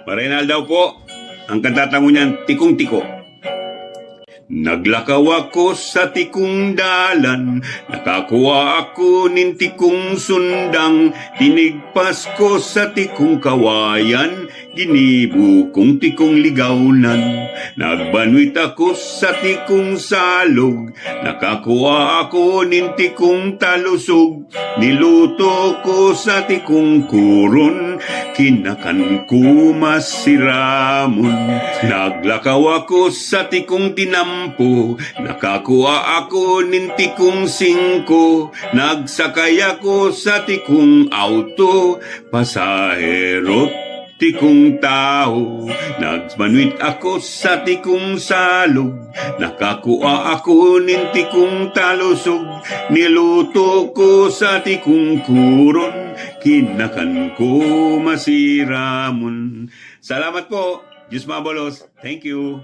Marinal daw po, ang katatango niyan, tikong-tiko. Naglakaw ako sa tikong dalan, nakakuha ako nin tikong sundang, tinigpas ko sa tikong kawayan, ginibo kong tikong ligawnan. Nagbanwit ako sa tikong salog, nakakuha ako nin tikong talusog, niluto ko sa tikong kuron, kinakan ko masiramon. Naglakaw ako sa tikong tinampo, nakakuha ako nin tikong singko, nagsakay ako sa tikong auto, pasahero tikong tao. Nagbanwit ako sa tikong salog, nakakuha ako nin tikong talusog, niluto ko sa tikong kuron, kinakan ko masiramon. Salamat po, Diyos mabalos. Thank you.